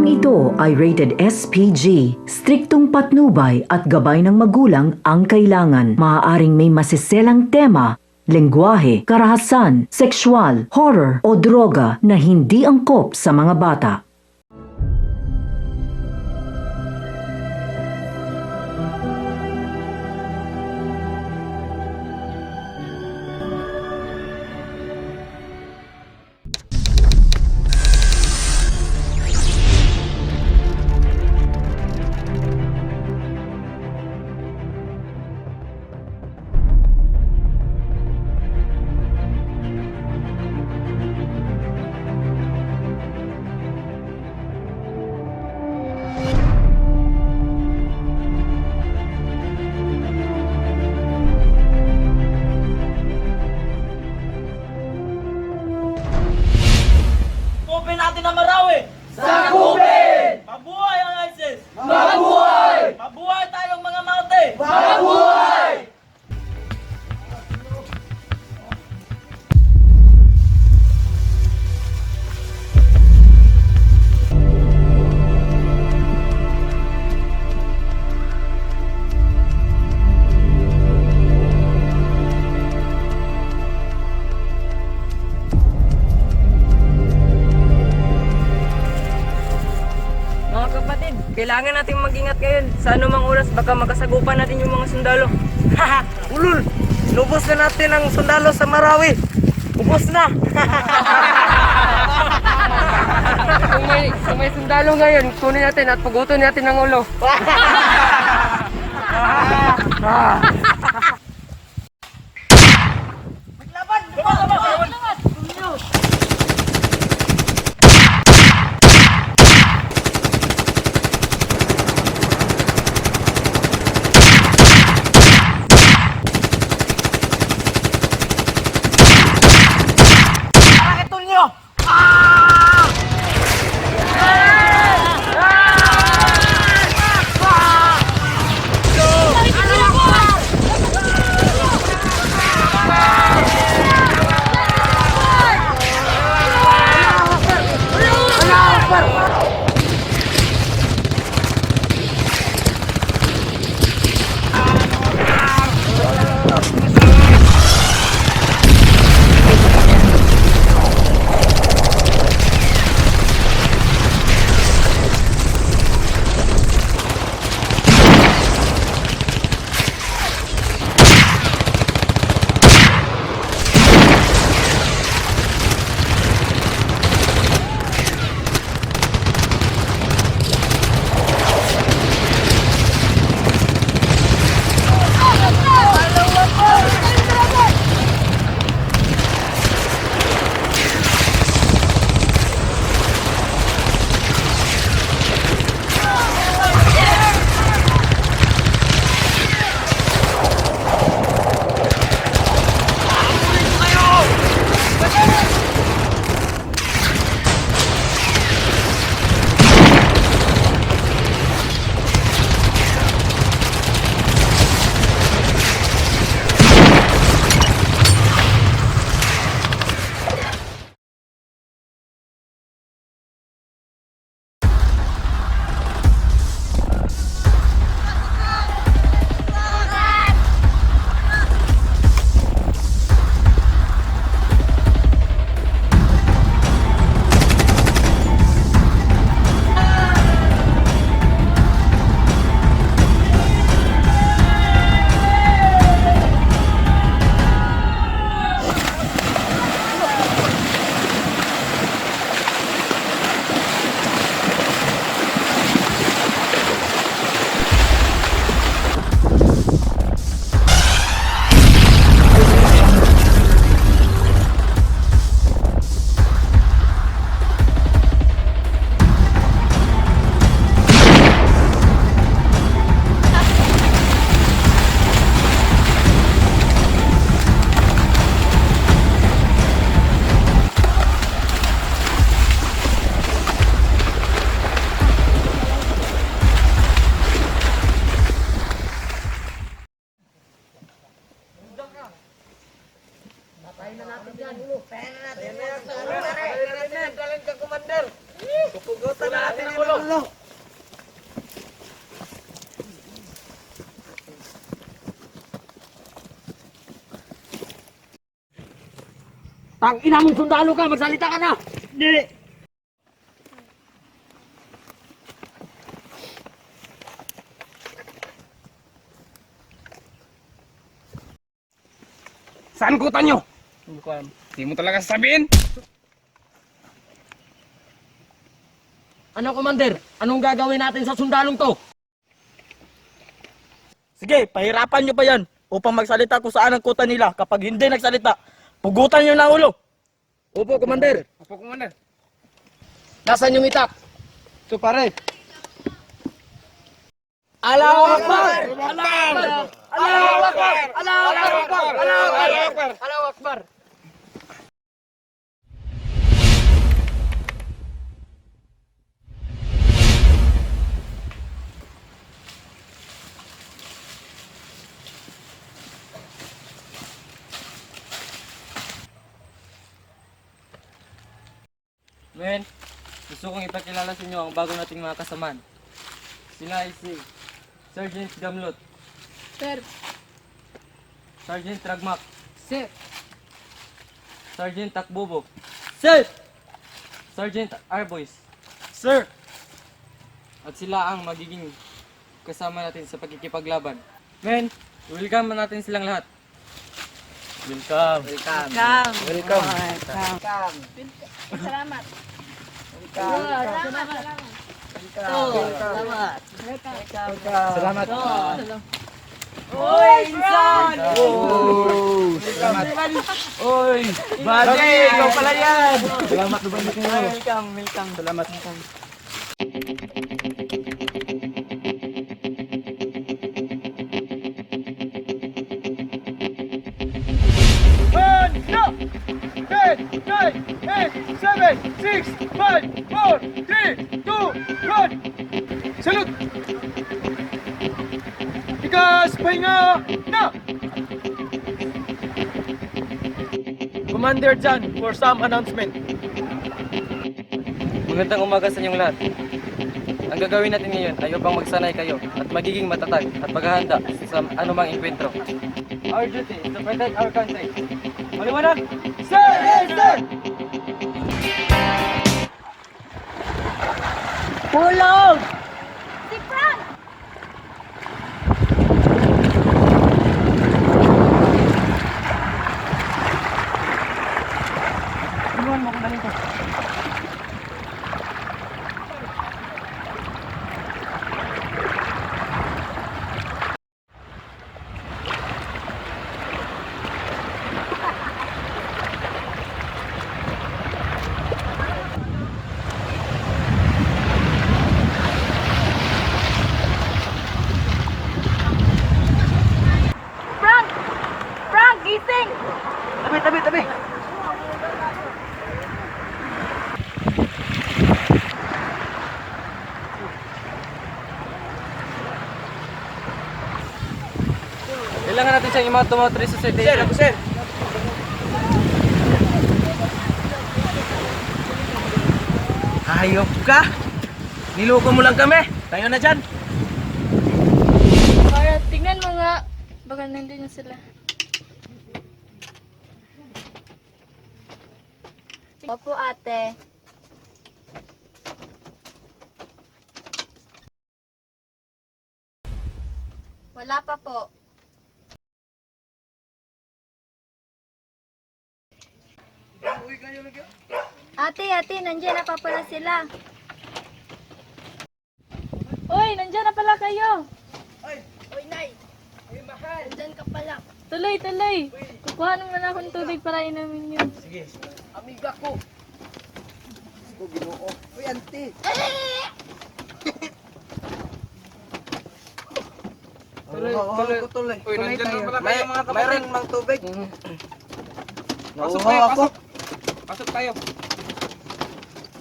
Programang ito ay rated SPG. Striktong patnubay at gabay ng magulang ang kailangan. Maaaring may masiselang tema, lengguwahe, karahasan, sexual, horror o droga na hindi angkop sa mga bata. Kupin natin ang Marawi! Sakupin! Mabuhay ang ISIS! Mabuhay! Mabuhay tayong mga Marte! Mabuhay! Mga kapatid, kailangan natin mag-ingat ngayon. Sa anumang oras, baka makasagupan natin yung mga sundalo. Haha! Ulul! Lubos na natin ang sundalo sa Marawi! Ubos na! Kung may sundalo ngayon, kunin natin at pugutin natin ang ulo. Maglaban! Maglaban! Pakitol nyo! Pupugutan na natin ang ulo. Tang ina mong sundalo ka, magsalita ka na! Hindi. Saan kutan nyo? Hindi ko alam. Di mo talaga sasabihin? Ano, Commander? Anong gagawin natin sa sundalong to? Sige, pahirapan nyo pa yan upang magsalita kung saan ang kuta nila. Kapag hindi nagsalita, pugutan nyo na ulo. Opo, Commander. Opo, Commander. Nasaan yung itak? Ito pare. Allahu Akbar! Allahu Akbar! Allahu Akbar! Allahu Akbar! Allahu Akbar! Allahu Akbar! Men, gusto kong ipakilala sa inyo ang bago nating mga kasamaan. Sila ay si Sergeant Gamlot, Sir. Sergeant Tragmak, Sir. Sergeant Takbobo, Sir! Sergeant Arboys, Sir! at sila ang magiging kasama natin sa pagkikipaglaban. Men, welcome natin silang lahat. Welcome. Welcome. Welcome. Salamat. Salamat. Oy, insan! Salamat. Oy, Bade, ikaw pala yan. Salamat na bandik nyo. Welcome. Salamat. One, no! 10, 9, 8, 7, 6, 5, 4, 3, 2, 1! Salute! Tigas, pahinga, na! Commander Jan, for some announcement. Magandang umaga sa inyong lahat. Ang gagawin natin ngayon ay upang magsanay kayo at magiging matatag at maghahanda sa anumang enkwentro. Our duty is to protect our country. Maliwanag! Sir! Yes, sir! Hulog! Si Frank! Iwan mo kung dito. Frank! Frank, gising! Tabi. Kailangan natin siyang i-motor society. Sir. Hayop ka? Niloko mo lang kami. Tayo na dyan. Para tingnan mo nga. Baka nandun na sila. Opo, ate. Wala pa po. Ate, nandiyan na pa pala sila. Uy, nandiyan na pala kayo. Uy, Nay. Uy, mahal. Nandiyan ka pala. Tuloy. Kukuha naman ako ng tubig para inumin yun. Amiga ko. Ko Ginoo. Uy, auntie. Tuloy. Uy, nandyan na pala May, kayo mga kapatid. mayroon mang tubig. Pasok Nauuhaw kayo, ako. Pasok tayo.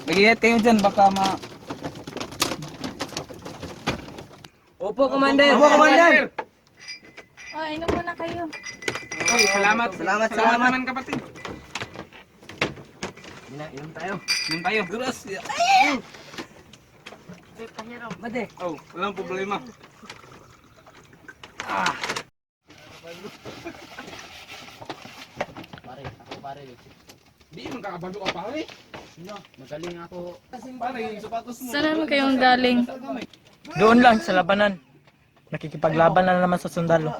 Mag-iingat kayo dyan, baka Opo, Commander! Opo, Commander! Oh, inom muna kayo. Uy, salamat. Salamat. naman kapatid. Inom tayo. Yun tayo. Gracias. Oh, walang problema. Pare, ako pare. Di man kakabago ka pare. Magaling ako. Pare, yung sapatos mo. Saan naman kayong galing? Doon lang sa labanan. Nakikipaglaban na naman sa sundalo.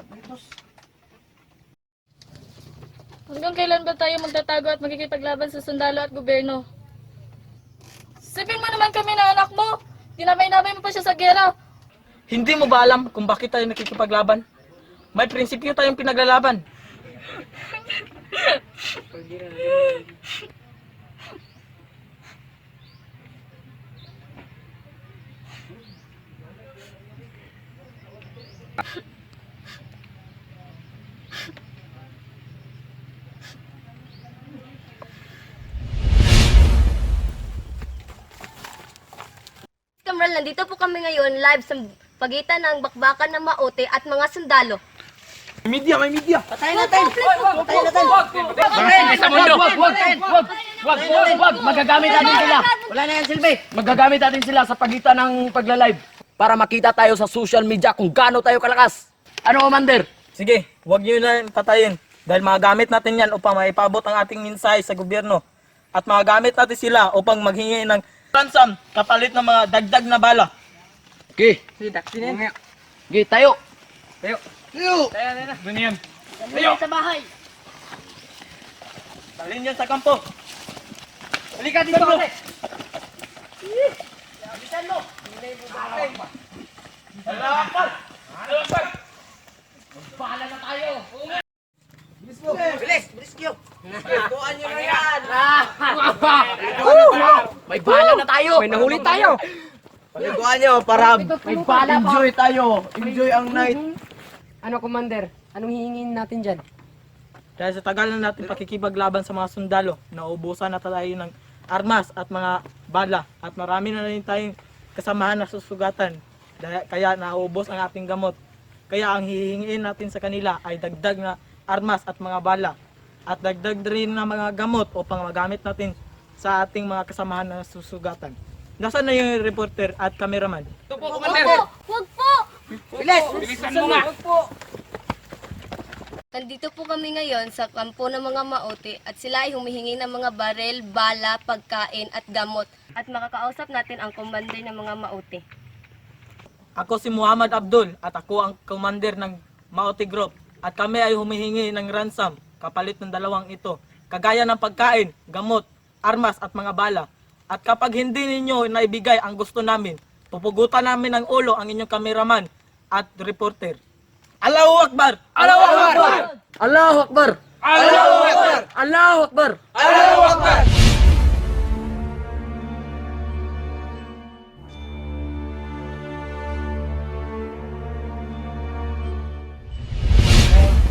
Hanggang kailan ba tayo magtatago at magkikipaglaban sa sundalo at gobyerno? Sipin mo naman kami na anak mo! Dinamay-namay mo pa siya sa gera! Hindi mo ba alam kung bakit tayo nakikipaglaban? May prinsipyo tayong pinaglalaban. Kamral, nandito po kami ngayon live sa pagitan ng bakbakan ng maote at mga sundalo. May media, may media. Patayin natin! Patayin natin! Sa mundo! Wag! Magagamit natin sila! Wala na yan, Silvi! Magagamit natin sila sa pagitan ng pagla-live para makita tayo sa social media kung gaano tayo kalakas. Ano, Commander? Sige, huwag nyo na patayin. Dahil magagamit natin yan upang maipabot ang ating mensahe sa gobyerno. At magagamit natin sila upang maghingi ng ransom kapalit ng mga dagdag na bala. Okay. Okay, tayo. Ganyan. Sa bahay! Talin yan sa kampo. Halika dito, pare. May bala na tayo. May nahuli tayo. Paliguan nyo para May bala pa. enjoy tayo. Enjoy ang night. Ano, Commander? Anong hihingin natin dyan? Dahil sa tagal na natin pakikipaglaban sa mga sundalo, nauubusan na tayo ng armas at mga bala. At marami na rin tayong kasamahan na susugatan. Kaya nauubos ang ating gamot. Kaya ang hihingin natin sa kanila ay dagdag na armas at mga bala. At dagdag rin na mga gamot upang magamit natin sa ating mga kasamahan na susugatan. Nasaan na yung reporter at cameraman? Huwag po! Bilisan mo nga. Nandito po kami ngayon sa kampo ng mga maote at sila ay humihingi ng mga barel, bala, pagkain at gamot. At makakausap natin ang commander ng mga maote. Ako si Muhammad Abdul at ako ang commander ng Maote Group. At kami ay humihingi ng ransom kapalit ng dalawang ito. Kagaya ng pagkain, gamot, armas at mga bala. At kapag hindi ninyo naibigay ang gusto namin, pupugutan namin ng ulo ang inyong kameraman at reporter. Allahu Akbar! Allahu Akbar! Allahu Akbar! Allahu Akbar! Allahu Akbar! Allahu Akbar!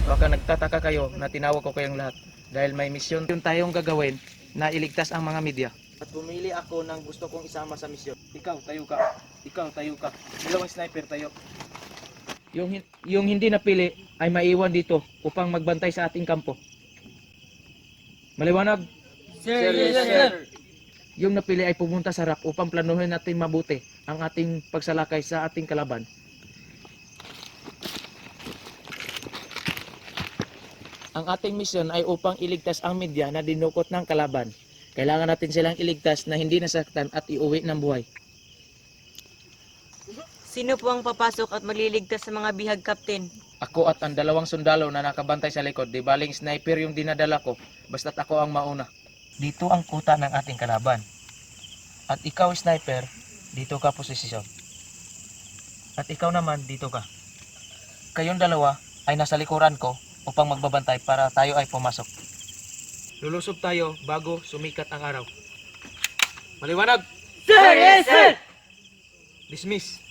Baka nagtataka kayo na tinawag ko kayong lahat dahil may misyon tayong gagawin na iligtas ang mga media. At pumili ako ng gusto kong isama sa misyon. Ikaw, tayo ka. Ikaw, tayo ka. Dalawang sniper tayo. Yung hindi napili ay maiwan dito upang magbantay sa ating kampo. Maliwanag? Sir, yes, sir. Yung napili ay pumunta sa harap upang planuhin natin mabuti ang ating pagsalakay sa ating kalaban. Ang ating misyon ay upang iligtas ang media na dinukot ng kalaban. Kailangan natin silang iligtas na hindi nasaktan at iuwi ng buhay. Sino po ang papasok at magliligtas sa mga bihag, Captain? Ako at ang dalawang sundalo na nakabantay sa likod, di baling sniper yung dinadala ko, basta't ako ang mauna. Dito ang kuta ng ating kalaban. At ikaw, sniper, dito ka posisyon. At ikaw naman, dito ka. Kayong dalawa ay nasa likuran ko upang magbabantay para tayo ay pumasok. Lulusob tayo bago sumikat ang araw. Maliwanag! Sir, yes, sir. Dismiss!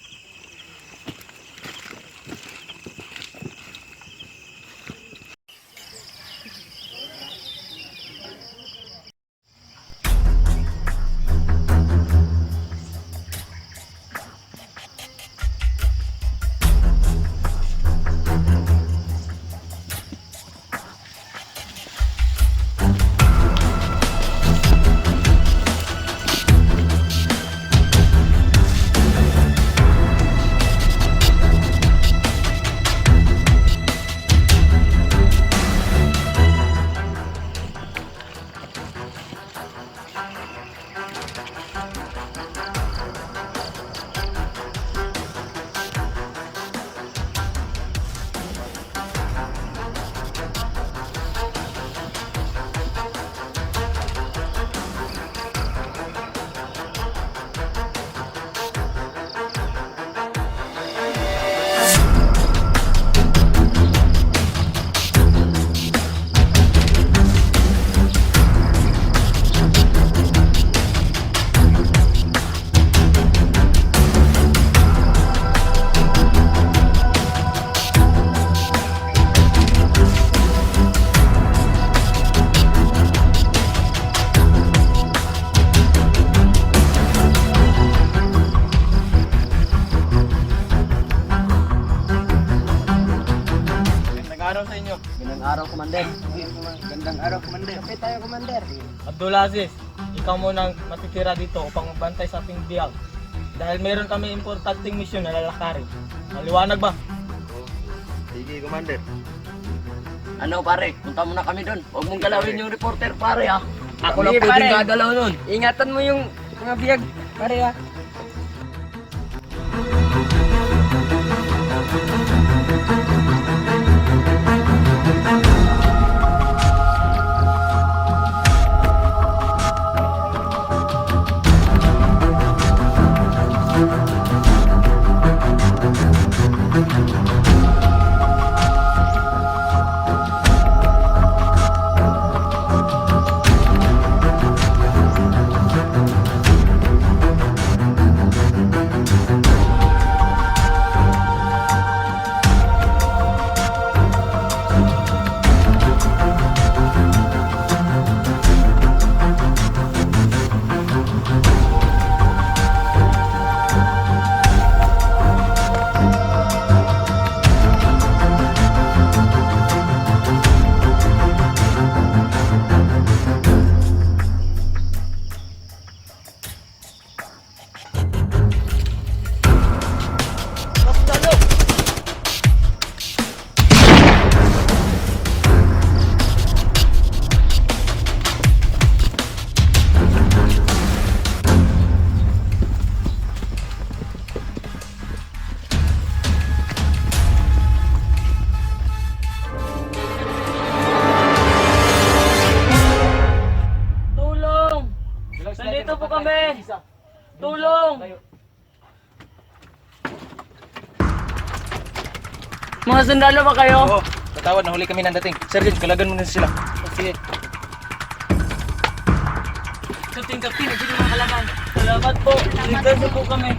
Commander. Gandang araw, Commander. Kapit tayo, Commander. Abdulaziz, ikaw muna ang matitira dito upang magbantay sa ating biyag. Dahil meron kami importanteng misyon na lalakarin. Maliwanag ba? Sige, Commander. Ano pare, punta muna kami doon. Huwag mong galawin yung reporter pare ha. Ako lang Sige, pwedeng pare. gagalaw nun. Ingatan mo yung mga biyag, pare ha. Tulong! Nandito po kami! Tulong! Mga sundalo ba kayo? Oo, patawad, nahuli kami ng dating. Sergeant, kalagan mo na sila. Sige. Kapting kapting, hindi mga kalaman. Salamat po. Ligtas niyo po kami.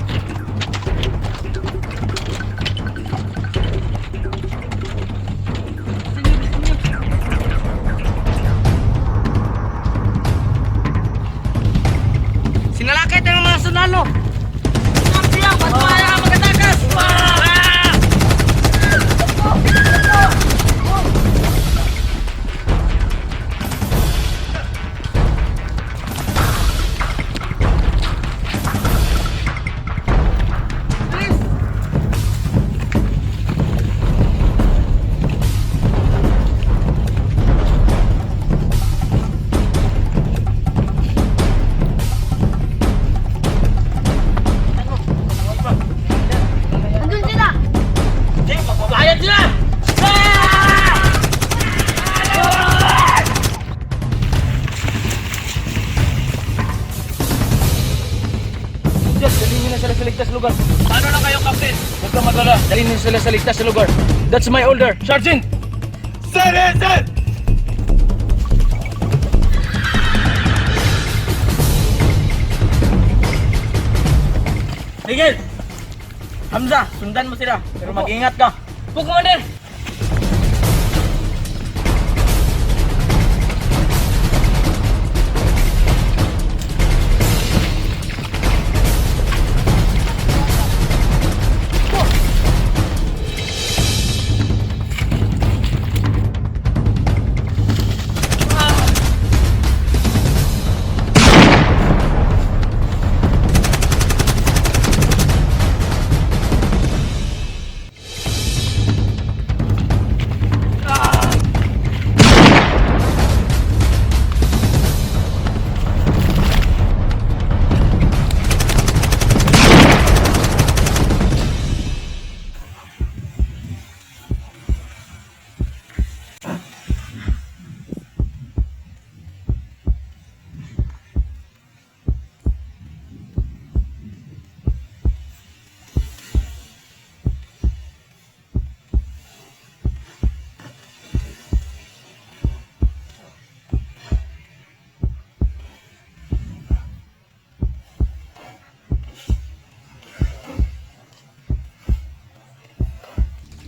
Sinalakit ng mga sundalo! Andun sila! Bayad sila! Just, dalhin niyo na sila sa ligtas na lugar. Paano na kayo, Captain? Huwag kang mag-alala, dalhin niyo sila sa ligtas na lugar. That's my order, Sergeant! Citizen! Miguel! Hamza, sundan mo sila. Pero mag-ingat ka. Po, Commander!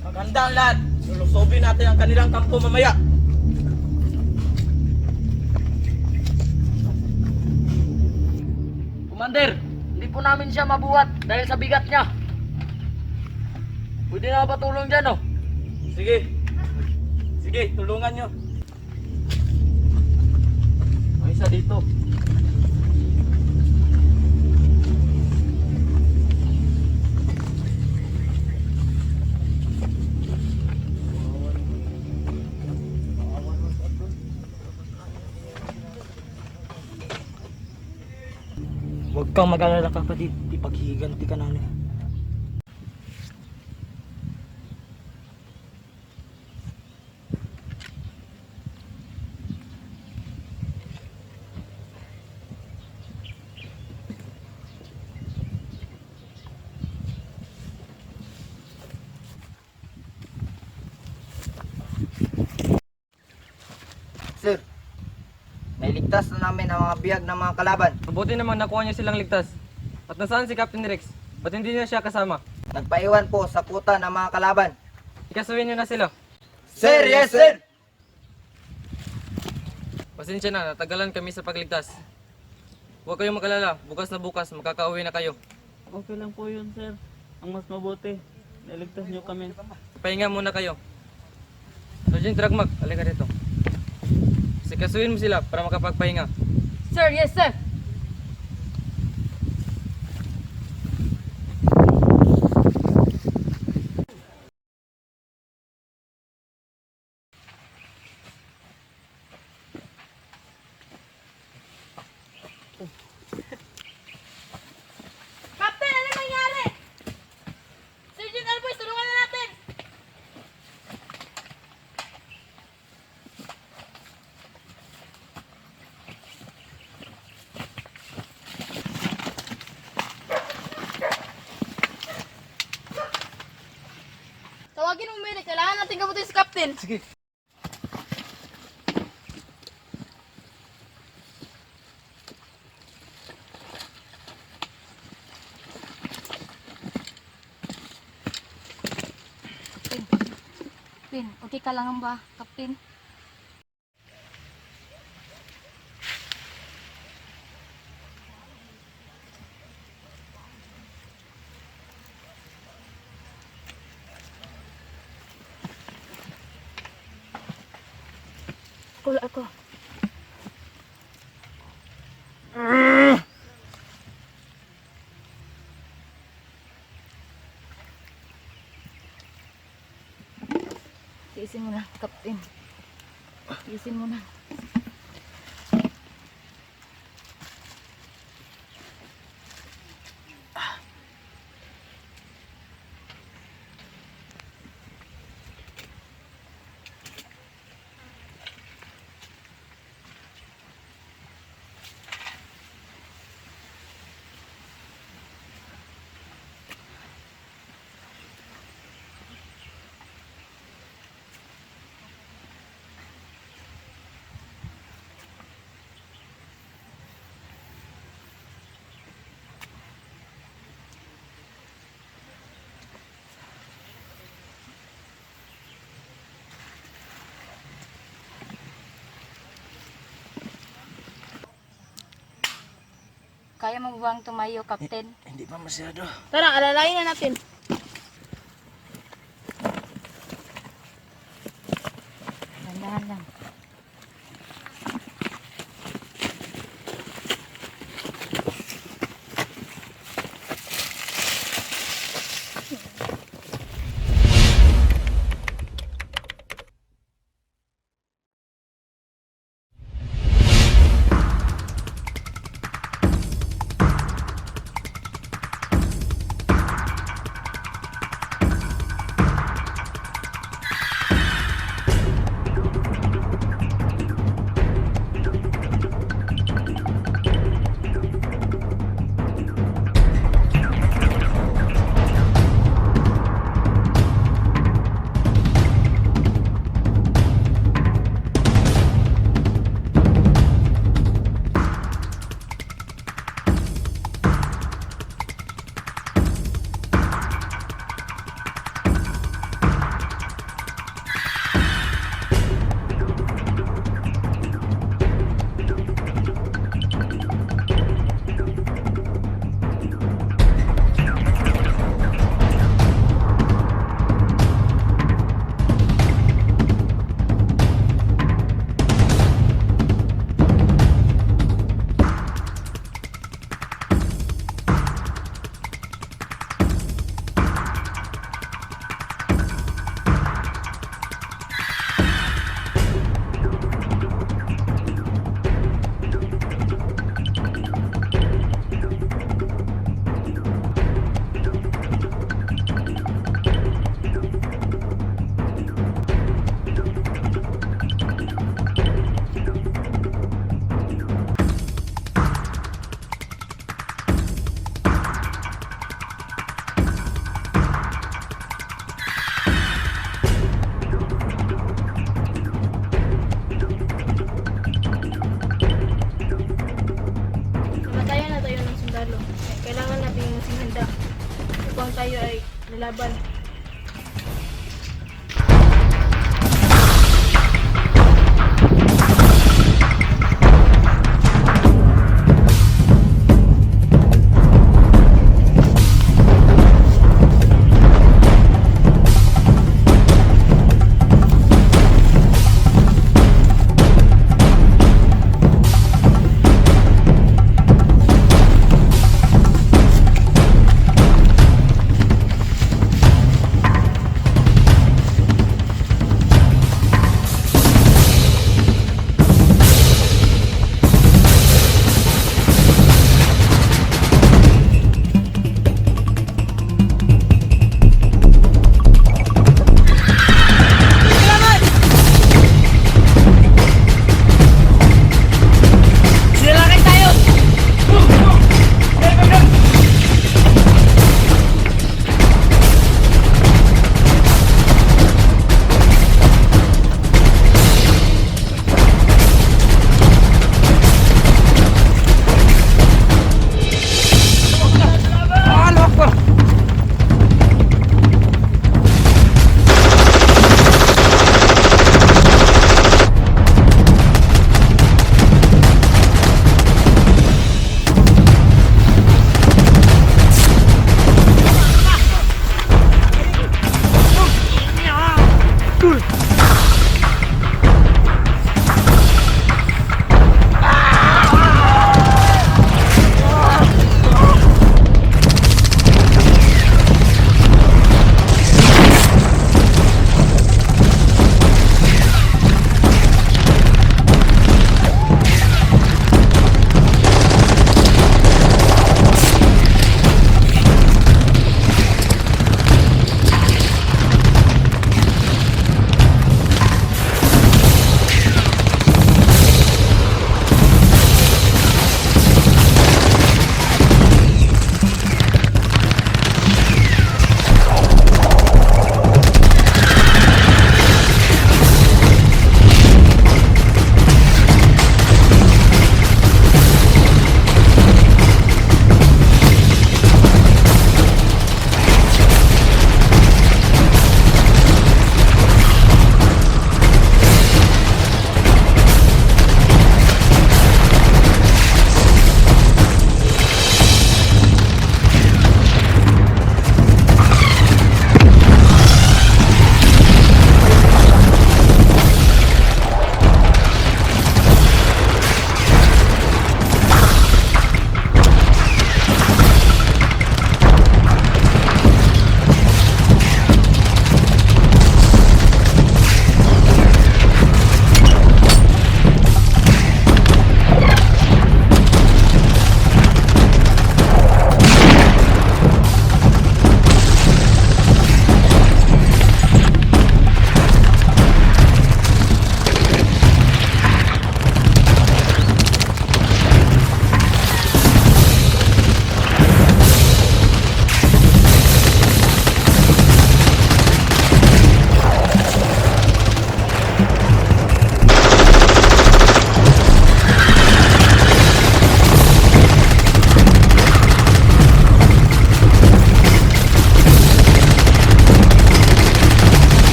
Maganda ang lahat. Lulusobin natin ang kanilang kampo mamaya. Commander, hindi po namin siya mabuhat dahil sa bigat niya. Pwede na ba tulong dyan, oh? Sige. Sige, tulungan nyo. isa dito. Huwag kang mag-alala kapatid, ipaghiganti ka namin. Sir, nailigtas na namin ang mga biyag ng mga kalaban. Mabuti namang nakuha niya silang ligtas. At nasaan si Captain Rex? Ba't hindi niya siya kasama? Nagpaiwan po sa kuta ng mga kalaban. Ikasuhin niyo na sila. Sir, yes sir! Pasensya na, natagalan kami sa pagligtas. Huwag kayong mag-alala, bukas na bukas, makakauwi na kayo. Okay lang po yun, sir. Ang mas mabuti, nailigtas niyo kami. Pahinga muna kayo. Sergeant Dragmag, halika rito. Sikasuhin mo sila para makapagpahinga. Sir, yes sir. Captain, ano nangyari? Sergeant Alboy, tulungan na natin! Tawagin mo, Mary. Kailangan natin gamutin si Captain. Sige. Kapten, okay ka lang ba, Kapten? Ako. Tiisin mo na, Kapten. Tiisin mo na. Kaya mo bang tumayo, Kapten? Hindi pa masyado. Tara, alalayin na natin. Dandahan lang. habang tayo ay lalaban.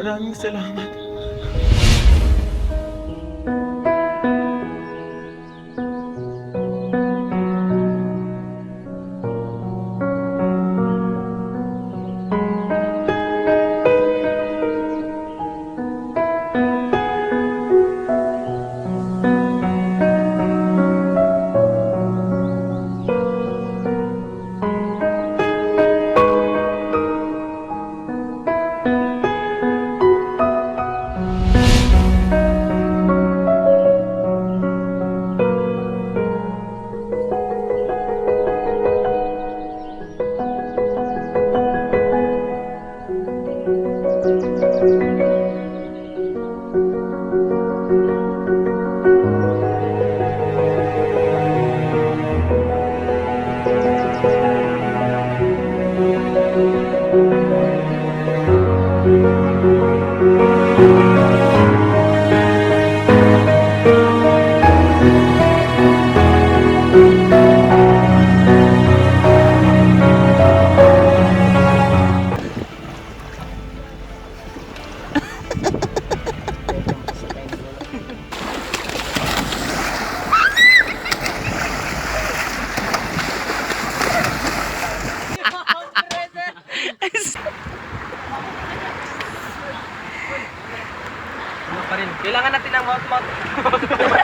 Maraming salamat. Kailangan natin ng mouth-mouth.